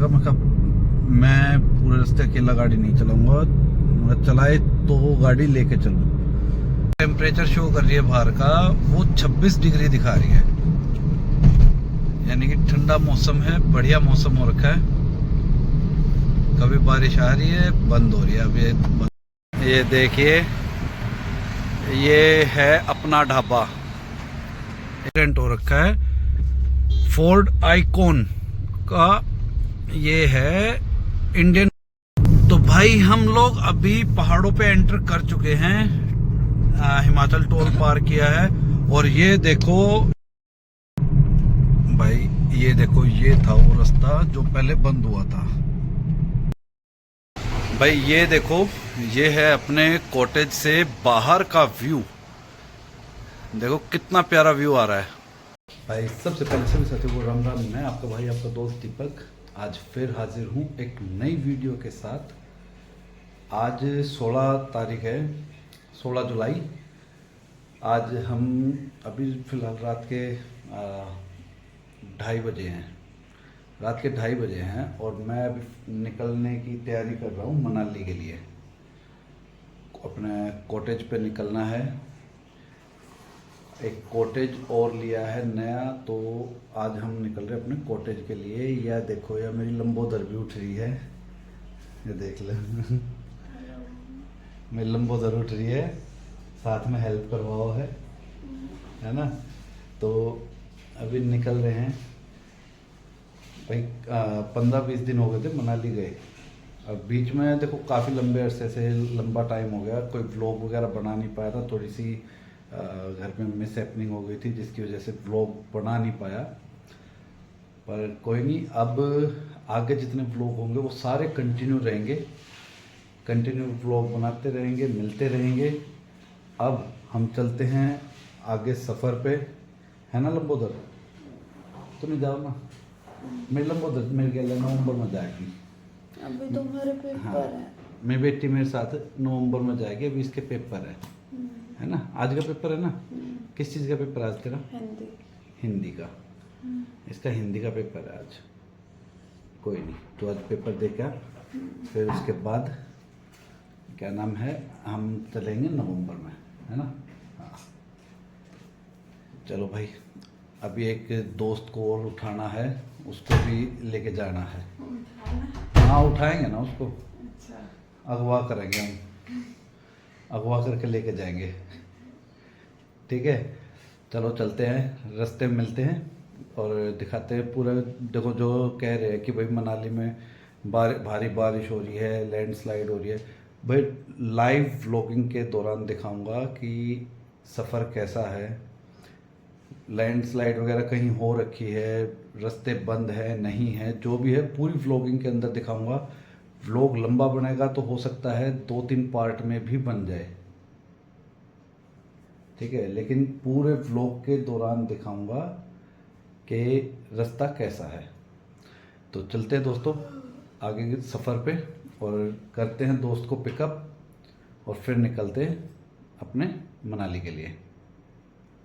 मैं कहा मैं पूरे रास्ते अकेला गाड़ी नहीं चलाऊंगा, मैं चलाए तो वो गाड़ी लेके चलूं। टेम्परेचर शो कर रही है बाहर का, वो 26 डिग्री दिखा रही है, यानी कि ठंडा मौसम है, बढ़िया मौसम हो रखा है। कभी बारिश आ रही है, बंद हो रही है। अब ये देखिए, ये है अपना ढाबा, रेंट हो रखा है। फोर्ड आइकॉन का ये है इंडियन। तो भाई हम लोग अभी पहाड़ों पे एंटर कर चुके हैं, हिमाचल टोल पार किया है। और ये देखो भाई, ये देखो, ये था वो रास्ता जो पहले बंद हुआ था। भाई ये देखो, ये है अपने कॉटेज से बाहर का व्यू। देखो कितना प्यारा व्यू आ रहा है। भाई सबसे पहले सभी साथियों को राम राम। मैं आपका भाई, आपका दोस्त दीपक आज फिर हाजिर हूँ एक नई वीडियो के साथ। आज 16 तारीख है, 16 जुलाई। आज हम अभी फ़िलहाल रात के 2:30 बजे हैं, रात के 2:30 बजे हैं। और मैं अभी निकलने की तैयारी कर रहा हूँ मनाली के लिए। अपने कॉटेज पे निकलना है। एक कॉटेज और लिया है नया, तो आज हम निकल रहे हैं अपने कॉटेज के लिए। यह देखो, यह मेरी लंबोदर भी उठ रही है, ये देख लो मेरी लंबोदर उठ रही है, साथ में हेल्प करवाओ है ना। तो अभी निकल रहे हैं भाई। 15-20 दिन हो गए थे मनाली गए। अब बीच में देखो काफ़ी लंबे अरसे से लंबा टाइम हो गया, कोई व्लॉग वगैरह बना नहीं पाया था। थोड़ी सी घर में मिस हैपनिंग हो गई थी, जिसकी वजह से व्लॉग बना नहीं पाया। पर कोई नहीं, अब आगे जितने व्लॉग होंगे वो सारे कंटिन्यू रहेंगे, कंटिन्यू व्लॉग बनाते रहेंगे, मिलते रहेंगे। अब हम चलते हैं आगे सफ़र पे, है ना लंबोदर? तुम जाओ ना, मेरी लंबोदर मेरे ख्याल नवंबर में जाएगी। अभी तुम्हारे पेपर है। मेरी बेटी मेरे साथ नवंबर में जाएगी, अभी इसके पेपर है ना। आज का पेपर है ना। किस चीज़ का पेपर आज तेरा? हिंदी। हिंदी का। इसका हिंदी का पेपर है आज। कोई नहीं, तो आज पेपर दे क्या, फिर उसके बाद क्या नाम है, हम चलेंगे नवंबर में, है ना। हाँ चलो भाई, अभी एक दोस्त को और उठाना है, उसको भी लेके जाना है। हाँ उठाएंगे ना उसको। अच्छा। अगवा करेंगे हम, अगवा करके लेके जाएंगे, ठीक है। चलो चलते हैं, रास्ते में मिलते हैं और दिखाते हैं पूरा। देखो जो कह रहे हैं कि भाई मनाली में भारी बारिश हो रही है, लैंडस्लाइड हो रही है, भाई लाइव व्लॉगिंग के दौरान दिखाऊंगा कि सफ़र कैसा है। लैंडस्लाइड वगैरह कहीं हो रखी है, रास्ते बंद है नहीं है, जो भी है पूरी व्लॉगिंग के अंदर दिखाऊंगा। व्लॉग लंबा बनेगा तो हो सकता है 2-3 पार्ट में भी बन जाए, ठीक है। लेकिन पूरे व्लॉग के दौरान दिखाऊंगा कि रास्ता कैसा है। तो चलते हैं दोस्तों आगे के सफ़र पे और करते हैं दोस्त को पिकअप और फिर निकलते हैं अपने मनाली के लिए।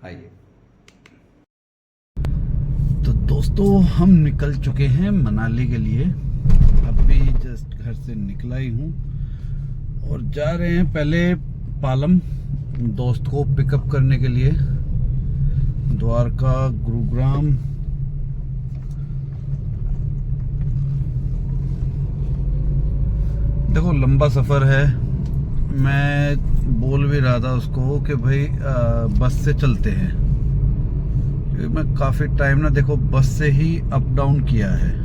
आइए। तो दोस्तों हम निकल चुके हैं मनाली के लिए। अभी जस्ट घर से निकला ही हूँ और जा रहे हैं पहले पालम, दोस्त को पिकअप करने के लिए। द्वारका, गुरुग्राम, देखो लंबा सफ़र है। मैं बोल भी रहा था उसको कि भाई बस से चलते हैं, क्योंकि मैं काफ़ी टाइम ना देखो बस से ही अप डाउन किया है।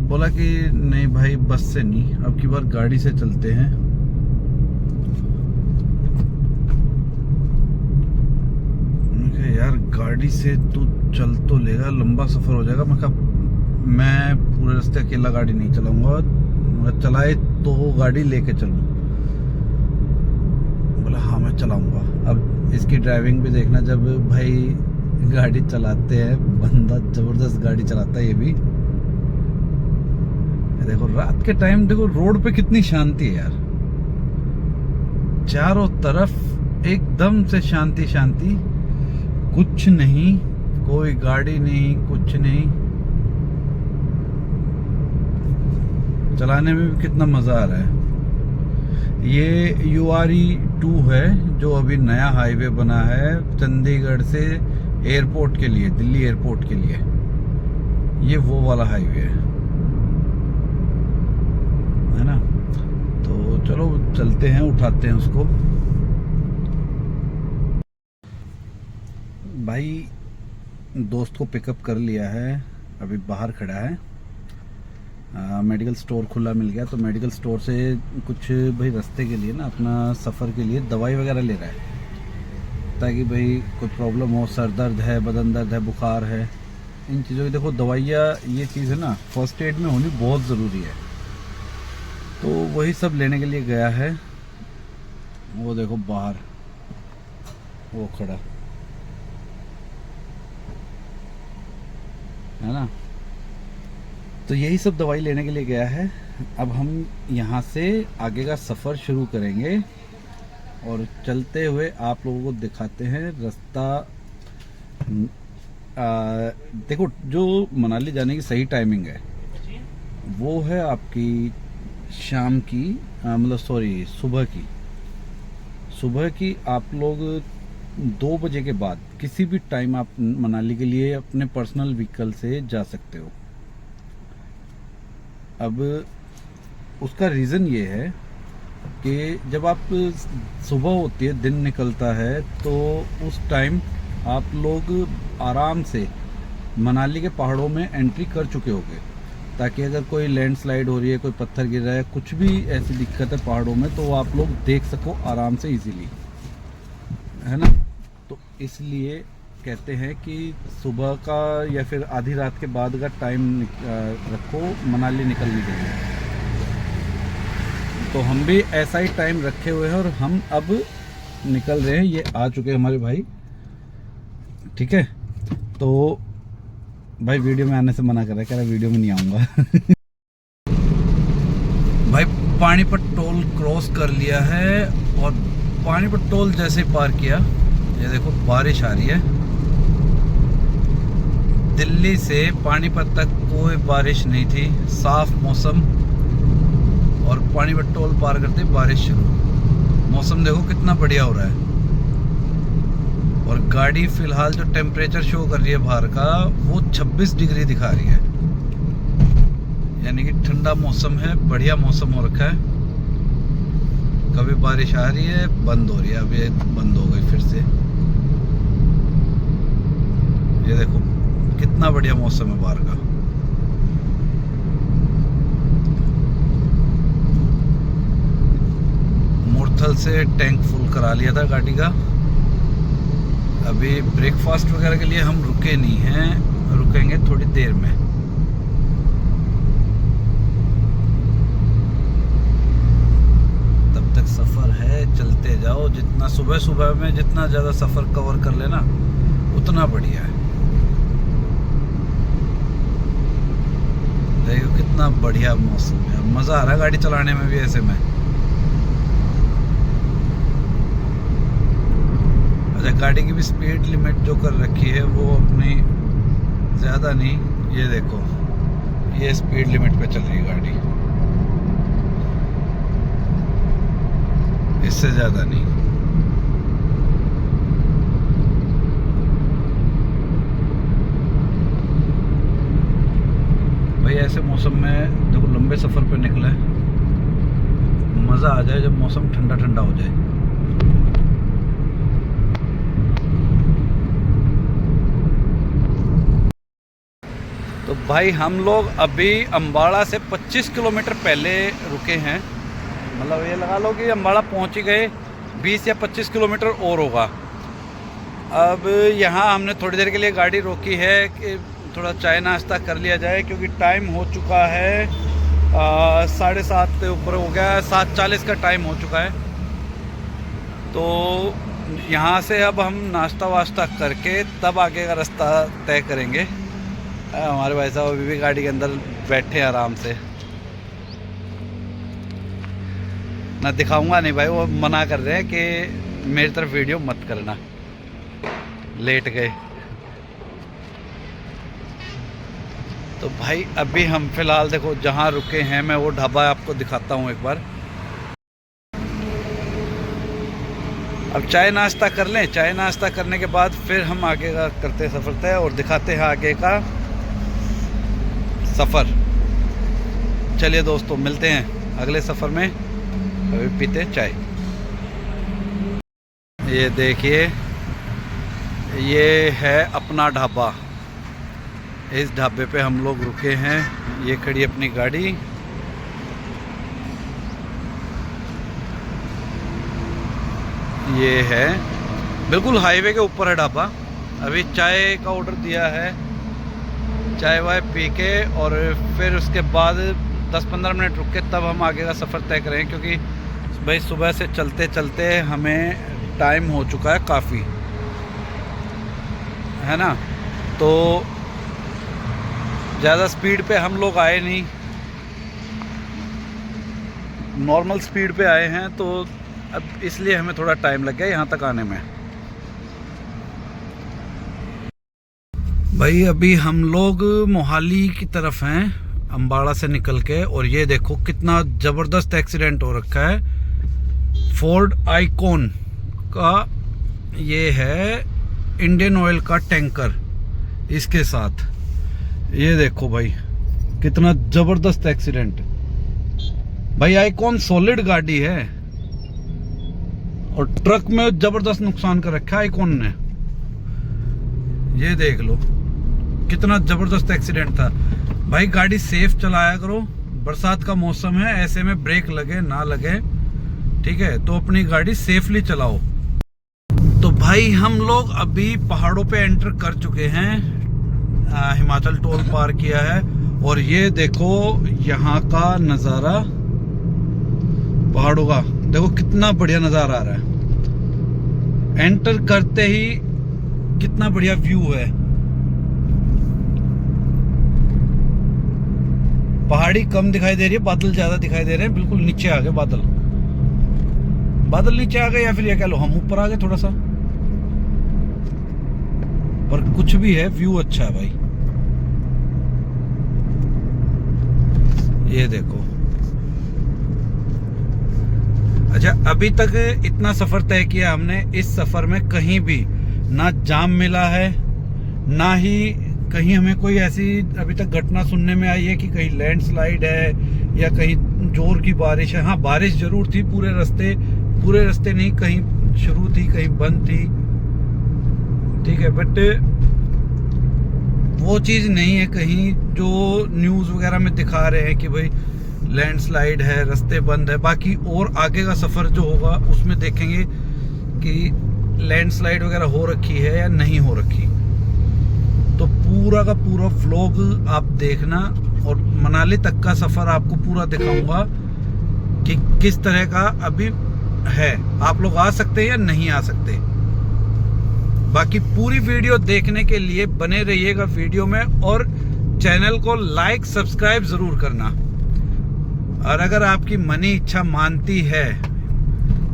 बोला कि नहीं भाई बस से नहीं, अब की बार गाड़ी से चलते हैं। यार गाड़ी से तू चल तो लेगा, लंबा सफ़र हो जाएगा। मैं पूरे रास्ते अकेला गाड़ी नहीं चलाऊंगा, मैं चलाए तो वो गाड़ी लेके चलूँ। बोला हाँ मैं चलाऊंगा। अब इसकी ड्राइविंग भी देखना, जब भाई गाड़ी चलाते हैं बंदा ज़बरदस्त गाड़ी चलाता है ये भी। देखो रात के टाइम देखो रोड पे कितनी शांति है यार, चारों तरफ एकदम से शांति शांति, कुछ नहीं, कोई गाड़ी नहीं, कुछ नहीं। चलाने में भी कितना मज़ा आ रहा है। ये URE2 है जो अभी नया हाईवे बना है चंडीगढ़ से एयरपोर्ट के लिए, दिल्ली एयरपोर्ट के लिए। ये वो वाला हाईवे है ना। तो चलो चलते हैं, उठाते हैं उसको। भाई दोस्त को पिकअप कर लिया है, अभी बाहर खड़ा है। मेडिकल स्टोर खुला मिल गया तो मेडिकल स्टोर से कुछ भाई रास्ते के लिए ना, अपना सफ़र के लिए दवाई वगैरह ले रहा है, ताकि भाई कोई प्रॉब्लम हो, सर दर्द है, बदन दर्द है, बुखार है, इन चीज़ों की। देखो दवाइयाँ, ये चीज़ है ना, फर्स्ट एड में होनी बहुत ज़रूरी है। तो वही सब लेने के लिए गया है। वो देखो बाहर वो खड़ा है ना। तो यही सब दवाई लेने के लिए गया है। अब हम यहाँ से आगे का सफ़र शुरू करेंगे और चलते हुए आप लोगों को दिखाते हैं रास्ता। देखो जो मनाली जाने की सही टाइमिंग है वो है आपकी शाम की, मतलब सॉरी सुबह की आप लोग 2 बजे के बाद किसी भी टाइम आप मनाली के लिए अपने पर्सनल व्हीकल से जा सकते हो। अब उसका रीज़न ये है कि जब आप सुबह होती है, दिन निकलता है, तो उस टाइम आप लोग आराम से मनाली के पहाड़ों में एंट्री कर चुके होंगे, ताकि अगर कोई लैंडस्लाइड हो रही है, कोई पत्थर गिर रहा है, कुछ भी ऐसी दिक्कत है पहाड़ों में, तो आप लोग देख सको आराम से इजीली, है ना। तो इसलिए कहते हैं कि सुबह का या फिर आधी रात के बाद का टाइम रखो मनाली निकलने के लिए। तो हम भी ऐसा ही टाइम रखे हुए हैं और हम अब निकल रहे हैं। ये आ चुके हैं हमारे भाई, ठीक है। तो भाई वीडियो में आने से मना कर रहा है, कह रहा है वीडियो में नहीं आऊँगा। भाई पानीपत टोल क्रॉस कर लिया है और पानीपत टोल जैसे पार किया, ये देखो बारिश आ रही है। दिल्ली से पानीपत तक कोई बारिश नहीं थी, साफ मौसम, और पानीपत टोल पार करते बारिश शुरू। मौसम देखो कितना बढ़िया हो रहा है। और गाड़ी फिलहाल जो टेम्परेचर शो कर रही है बाहर का, वो 26 डिग्री दिखा रही है, यानी कि ठंडा मौसम है, बढ़िया मौसम हो रखा है। कभी बारिश आ रही है, बंद हो रही है, अभी बंद हो गई फिर से। ये देखो कितना बढ़िया मौसम है बाहर का। मुरथल से टैंक फुल करा लिया था गाड़ी का। अभी ब्रेकफास्ट वगैरह के लिए हम रुके नहीं हैं, रुकेंगे थोड़ी देर में। तब तक सफ़र है, चलते जाओ। जितना सुबह में जितना ज़्यादा सफ़र कवर कर लेना उतना बढ़िया है। देखो कितना बढ़िया मौसम है, मज़ा आ रहा है गाड़ी चलाने में भी ऐसे में। अच्छा, गाड़ी की भी स्पीड लिमिट जो कर रखी है वो अपनी ज़्यादा नहीं, ये देखो ये स्पीड लिमिट पे चल रही है गाड़ी, इससे ज़्यादा नहीं। भाई ऐसे मौसम में देखो लंबे सफ़र पे निकला है, मज़ा आ जाए जब मौसम ठंडा ठंडा हो जाए। तो भाई हम लोग अभी अम्बाड़ा से 25 किलोमीटर पहले रुके हैं, मतलब ये लगा लो कि अम्बाड़ा पहुंच ही गए, 20 या 25 किलोमीटर और होगा। अब यहाँ हमने थोड़ी देर के लिए गाड़ी रोकी है कि थोड़ा चाय नाश्ता कर लिया जाए, क्योंकि टाइम हो चुका है 7:30 से ऊपर हो गया है, 7:40 का टाइम हो चुका है। तो यहाँ से अब हम नाश्ता वाश्ता करके तब आगे का रास्ता तय करेंगे। हमारे भाई साहब अभी भी गाड़ी के अंदर बैठे आराम से। ना दिखाऊंगा नहीं भाई, वो मना कर रहे हैं कि मेरी तरफ वीडियो मत करना, लेट गए। तो भाई अभी हम फिलहाल देखो जहाँ रुके हैं, मैं वो ढाबा आपको दिखाता हूँ एक बार। अब चाय नाश्ता कर लें, चाय नाश्ता करने के बाद फिर हम आगे का करते हैं सफ़र तय और दिखाते हैं आगे का सफ़र। चलिए दोस्तों, मिलते हैं अगले सफ़र में। अभी पीते हैं चाय। ये देखिए, ये है अपना ढाबा। इस ढाबे पे हम लोग रुके हैं। ये खड़ी अपनी गाड़ी। ये है बिल्कुल हाईवे के ऊपर है ढाबा। अभी चाय का ऑर्डर दिया है, चाय वाय पी के और फिर उसके बाद 10-15 मिनट रुक के तब हम आगे का सफ़र तय करें, क्योंकि भाई सुबह से चलते चलते हमें टाइम हो चुका है काफ़ी, है ना। तो ज़्यादा स्पीड पे हम लोग आए नहीं, नॉर्मल स्पीड पे आए हैं, तो अब इसलिए हमें थोड़ा टाइम लग गया यहाँ तक आने में। भाई अभी हम लोग मोहाली की तरफ हैं, अम्बाड़ा से निकल के, और ये देखो कितना ज़बरदस्त एक्सीडेंट हो रखा है। फोर्ड आइकॉन का ये है इंडियन ऑयल का टैंकर, इसके साथ ये देखो भाई कितना ज़बरदस्त एक्सीडेंट। भाई आइकॉन सॉलिड गाड़ी है और ट्रक में ज़बरदस्त नुकसान कर रखा है आइकॉन ने। ये देख लो कितना ज़बरदस्त एक्सीडेंट था। भाई गाड़ी सेफ चलाया करो, बरसात का मौसम है, ऐसे में ब्रेक लगे ना लगे, ठीक है, तो अपनी गाड़ी सेफली चलाओ। तो भाई हम लोग अभी पहाड़ों पे एंटर कर चुके हैं, हिमाचल टोल पार किया है, और ये देखो यहाँ का नज़ारा पहाड़ों का, देखो कितना बढ़िया नज़ारा आ रहा है। एंटर करते ही कितना बढ़िया व्यू है। पहाड़ी कम दिखाई दे रही है, बादल ज्यादा दिखाई दे रहे हैं। बिल्कुल नीचे आ गए बादल, बादल नीचे आ गए, या फिर ये कह लो हम ऊपर आ गए थोड़ा सा, पर कुछ भी है, व्यू अच्छा है भाई। ये देखो, अच्छा अभी तक इतना सफर तय किया हमने, इस सफर में कहीं भी ना जाम मिला है, ना ही कहीं हमें कोई ऐसी अभी तक घटना सुनने में आई है कि कहीं लैंडस्लाइड है या कहीं जोर की बारिश है। हाँ, बारिश जरूर थी, पूरे रास्ते नहीं, कहीं शुरू थी कहीं बंद थी, ठीक है, बट वो चीज़ नहीं है कहीं जो न्यूज़ वगैरह में दिखा रहे हैं कि भाई लैंडस्लाइड है, रास्ते बंद है। बाकी और आगे का सफ़र जो होगा उसमें देखेंगे कि लैंडस्लाइड वगैरह हो रखी है या नहीं हो रखी। तो पूरा का पूरा व्लॉग आप देखना, और मनाली तक का सफ़र आपको पूरा दिखाऊंगा कि किस तरह का अभी है। आप लोग आ सकते हैं या नहीं आ सकते। बाकी पूरी वीडियो देखने के लिए बने रहिएगा वीडियो में, और चैनल को लाइक सब्सक्राइब ज़रूर करना, और अगर आपकी मनी इच्छा मानती है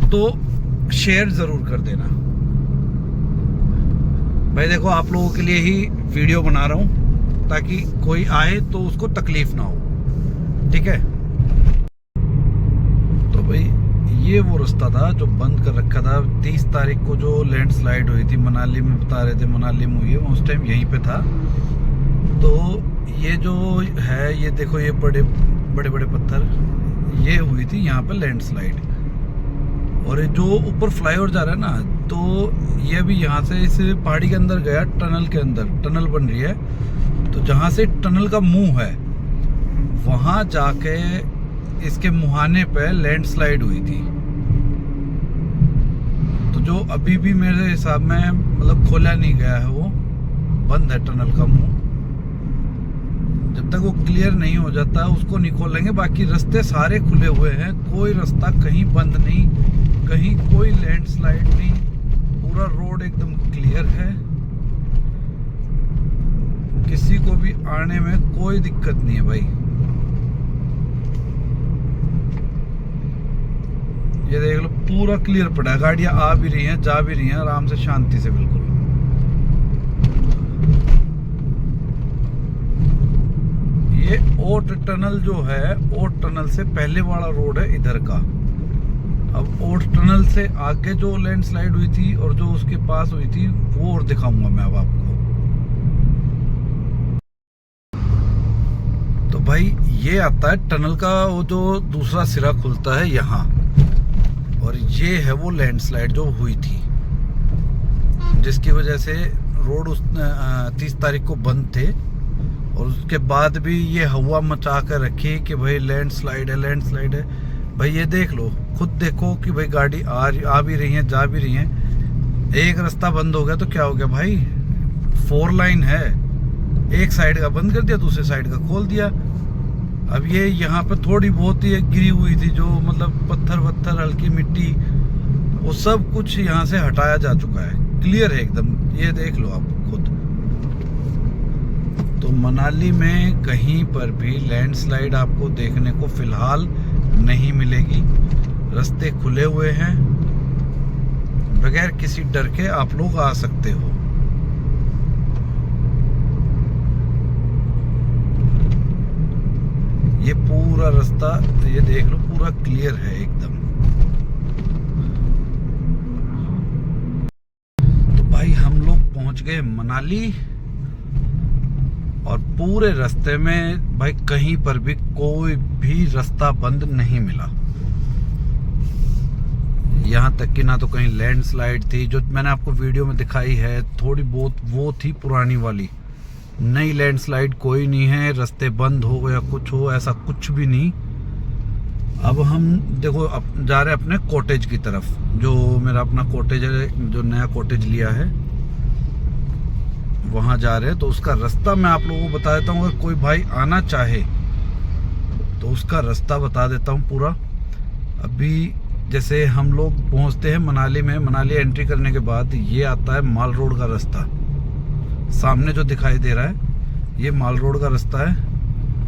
तो शेयर ज़रूर कर देना। भाई देखो, आप लोगों के लिए ही वीडियो बना रहा हूँ ताकि कोई आए तो उसको तकलीफ ना हो, ठीक है। तो भाई ये वो रास्ता था जो बंद कर रखा था 30 तारीख को, जो लैंडस्लाइड हुई थी मनाली में, बता रहे थे मनाली में हुई है, उस टाइम यहीं पे था। तो ये जो है, ये देखो, ये बड़े बड़े पत्थर, ये हुई थी यहाँ पे लैंडस्लाइड। और जो ऊपर फ्लाईओवर जा रहा है ना, तो ये भी यहाँ से इस पहाड़ी के अंदर गया, टनल के अंदर, टनल बन रही है, तो जहाँ से टनल का मुंह है वहाँ जाके इसके मुहाने पे लैंडस्लाइड हुई थी। तो जो अभी भी मेरे हिसाब में मतलब खोला नहीं गया है, वो बंद है टनल का मुंह। जब तक वो क्लियर नहीं हो जाता उसको नहीं खोलेंगे। बाकी रास्ते सारे खुले हुए हैं, कोई रास्ता कहीं बंद नहीं, कहीं कोई लैंडस्लाइड नहीं, पूरा रोड एकदम क्लियर है, किसी को भी आने में कोई दिक्कत नहीं है भाई। ये देख लो, पूरा क्लियर पड़ा है, गाड़ियां आ भी रही हैं, जा भी रही हैं आराम से, शांति से बिल्कुल। ओट टनल जो है, ओट टनल से पहले वाला रोड है इधर का। अब ओट टनल से आगे जो लैंडस्लाइड हुई थी और जो उसके पास हुई थी वो और दिखाऊंगा मैं अब आपको। तो भाई ये आता है टनल का वो जो दूसरा सिरा खुलता है यहाँ, और ये है वो लैंडस्लाइड जो हुई थी, जिसकी वजह से रोड उस 30 तारीख को बंद थे। और उसके बाद भी ये हवा मचा कर रखी कि भाई लैंडस्लाइड है, लैंडस्लाइड है। भाई ये देख लो, खुद देखो कि भाई गाड़ी आ भी रही है, जा भी रही है। एक रास्ता बंद हो गया तो क्या हो गया भाई, 4 लाइन है, एक साइड का बंद कर दिया, दूसरे साइड का खोल दिया। अब ये यहाँ पे थोड़ी बहुत ही गिरी हुई थी, जो मतलब पत्थर वत्थर हल्की मिट्टी, वो सब कुछ यहाँ से हटाया जा चुका है, क्लियर है एकदम। ये देख लो आप खुद। तो मनाली में कहीं पर भी लैंडस्लाइड आपको देखने को फिलहाल नहीं मिलेगी। रास्ते खुले हुए हैं, बगैर किसी डर के आप लोग आ सकते हो। ये पूरा रास्ता ये देख लो, पूरा क्लियर है एकदम। तो भाई हम लोग पहुंच गए मनाली, और पूरे रास्ते में भाई कहीं पर भी कोई भी रास्ता बंद नहीं मिला। यहाँ तक कि ना तो कहीं लैंडस्लाइड थी, जो मैंने आपको वीडियो में दिखाई है थोड़ी बहुत, वो थी पुरानी वाली। नई लैंडस्लाइड कोई नहीं है, रास्ते बंद हो गया कुछ हो, ऐसा कुछ भी नहीं। अब हम देखो जा रहे हैं अपने कॉटेज की तरफ, जो मेरा अपना कॉटेज है, जो नया कॉटेज लिया है वहां जा रहे हैं। तो उसका रास्ता मैं आप लोगों को बता देता हूँ, अगर कोई भाई आना चाहे तो उसका रास्ता बता देता हूँ पूरा। अभी जैसे हम लोग पहुंचते हैं मनाली में, मनाली एंट्री करने के बाद ये आता है माल रोड का रास्ता। सामने जो दिखाई दे रहा है ये माल रोड का रास्ता है,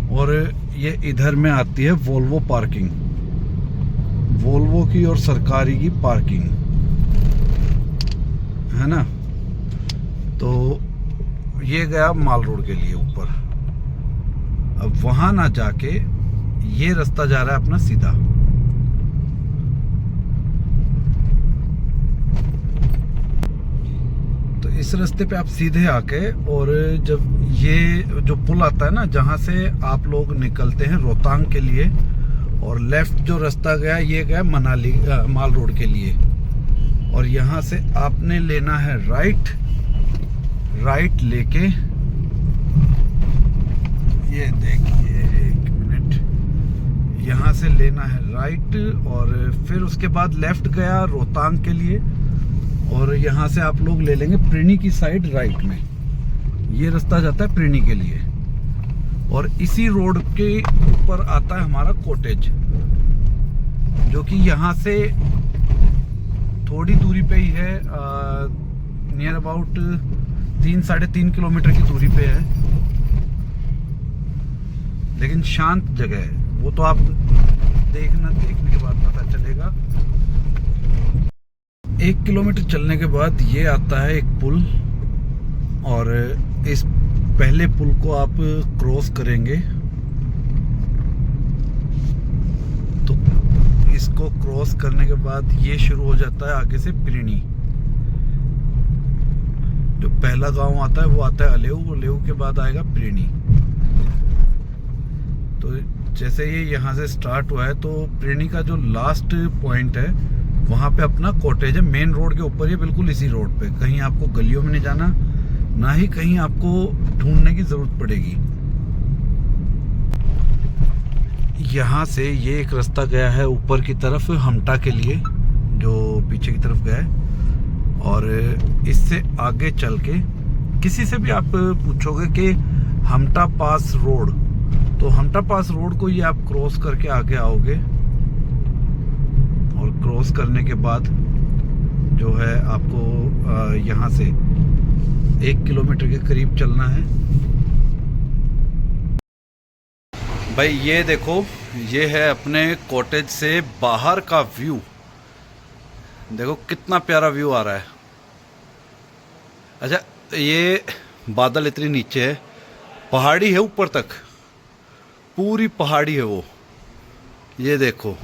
और ये इधर में आती है वोल्वो पार्किंग, वोल्वो की और सरकारी की पार्किंग है ना। तो ये गया माल रोड के लिए ऊपर। अब वहां ना जाके ये रास्ता जा रहा है अपना सीधा। तो इस रास्ते पे आप सीधे आके, और जब ये जो पुल आता है ना, जहां से आप लोग निकलते हैं रोहतांग के लिए, और लेफ्ट जो रास्ता गया ये गया मनाली माल रोड के लिए, और यहाँ से आपने लेना है राइट लेके, ये देखिए 1 मिनट, यहाँ से लेना है राइट, और फिर उसके बाद लेफ्ट गया रोहतांग के लिए, और यहाँ से आप लोग ले लेंगे प्रिनी की साइड राइट में। ये रास्ता जाता है प्रिनी के लिए, और इसी रोड के ऊपर आता है हमारा कॉटेज, जो कि यहाँ से थोड़ी दूरी पे ही है, नियर अबाउट 3-3.5 किलोमीटर की दूरी पे है, लेकिन शांत जगह है। वो तो आप देखने के बाद पता चलेगा। 1 किलोमीटर चलने के बाद ये आता है एक पुल, और इस पहले पुल को आप क्रॉस करेंगे तो इसको क्रॉस करने के बाद ये शुरू हो जाता है आगे से प्रिनी। जो पहला गांव आता है वो आता है अलेऊ, अलेऊ के बाद आएगा प्रिनी। तो जैसे ये यहाँ से स्टार्ट हुआ है, तो प्रिनी का जो लास्ट पॉइंट है वहाँ पे अपना कॉटेज है, मेन रोड के ऊपर, ये बिल्कुल इसी रोड पे। कहीं आपको गलियों में नहीं जाना, ना ही कहीं आपको ढूंढने की जरूरत पड़ेगी। यहाँ से ये एक रास्ता गया है ऊपर की तरफ हमटा के लिए, जो पीछे की तरफ गया है, और इससे आगे चल के किसी से भी आप पूछोगे कि हमटा पास रोड, तो हमटा पास रोड को ये आप क्रॉस करके आगे आओगे, और क्रॉस करने के बाद जो है आपको यहाँ से 1 किलोमीटर के करीब चलना है। भाई ये देखो, ये है अपने कॉटेज से बाहर का व्यू। देखो कितना प्यारा व्यू आ रहा है। अच्छा, ये बादल इतनी नीचे है, पहाड़ी है ऊपर तक, पूरी पहाड़ी है वो, ये देखो।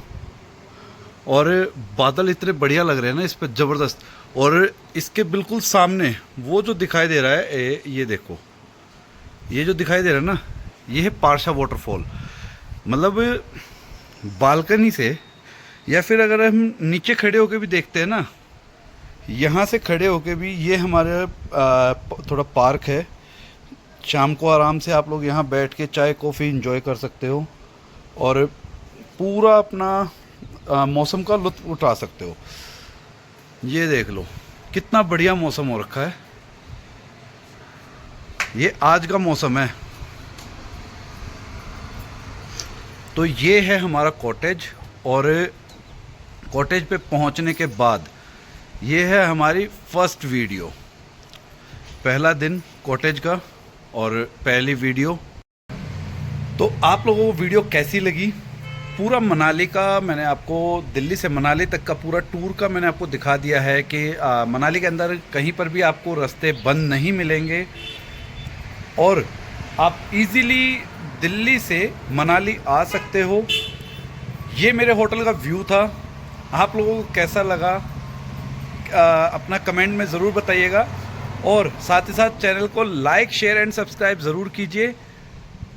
और बादल इतने बढ़िया लग रहे हैं ना इस पे, ज़बरदस्त। और इसके बिल्कुल सामने वो जो दिखाई दे रहा है, ये देखो, ये जो दिखाई दे रहा है ना, ये है पारसा वाटरफॉल। मतलब बालकनी से, या फिर अगर हम नीचे खड़े होके भी देखते हैं ना, यहाँ से खड़े होके भी, ये हमारे थोड़ा पार्क है। शाम को आराम से आप लोग यहाँ बैठ के चाय कॉफ़ी एंजॉय कर सकते हो और पूरा अपना मौसम का लुत्फ़ उठा सकते हो। ये देख लो कितना बढ़िया मौसम हो रखा है। ये आज का मौसम है। तो ये है हमारा कॉटेज, और कॉटेज पे पहुंचने के बाद ये है हमारी फर्स्ट वीडियो, पहला दिन कॉटेज का और पहली वीडियो। तो आप लोगों को वीडियो कैसी लगी? पूरा मनाली का मैंने आपको, दिल्ली से मनाली तक का पूरा टूर का मैंने आपको दिखा दिया है कि मनाली के अंदर कहीं पर भी आपको रास्ते बंद नहीं मिलेंगे और आप इजीली दिल्ली से मनाली आ सकते हो। ये मेरे होटल का व्यू था। आप लोगों को कैसा लगा अपना कमेंट में ज़रूर बताइएगा, और साथ ही साथ चैनल को लाइक शेयर एंड सब्सक्राइब ज़रूर कीजिए।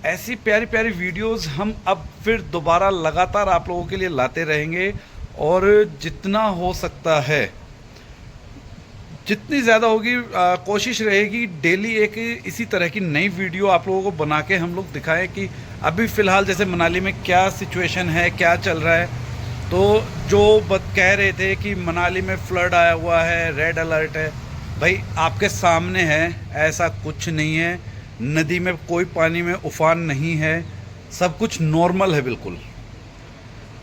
ऐसी प्यारी प्यारी वीडियोस हम अब फिर दोबारा लगातार आप लोगों के लिए लाते रहेंगे, और जितना हो सकता है, जितनी ज़्यादा होगी कोशिश रहेगी डेली एक इसी तरह की नई वीडियो आप लोगों को बना के हम लोग दिखाएं कि अभी फ़िलहाल जैसे मनाली में क्या सिचुएशन है, क्या चल रहा है। तो जो कह रहे थे कि मनाली में फ्लड आया हुआ है, रेड अलर्ट है, भाई आपके सामने है, ऐसा कुछ नहीं है। नदी में कोई पानी में उफान नहीं है, सब कुछ नॉर्मल है बिल्कुल।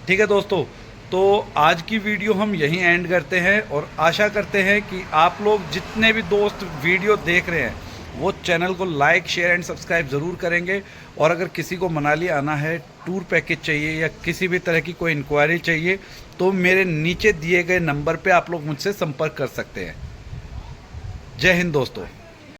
ठीक है दोस्तों, तो आज की वीडियो हम यहीं एंड करते हैं, और आशा करते हैं कि आप लोग जितने भी दोस्त वीडियो देख रहे हैं वो चैनल को लाइक शेयर एंड सब्सक्राइब ज़रूर करेंगे। और अगर किसी को मनाली आना है, टूर पैकेज चाहिए या किसी भी तरह की कोई इंक्वायरी चाहिए, तो मेरे नीचे दिए गए नंबर पे आप लोग मुझसे संपर्क कर सकते हैं। जय हिंद दोस्तों।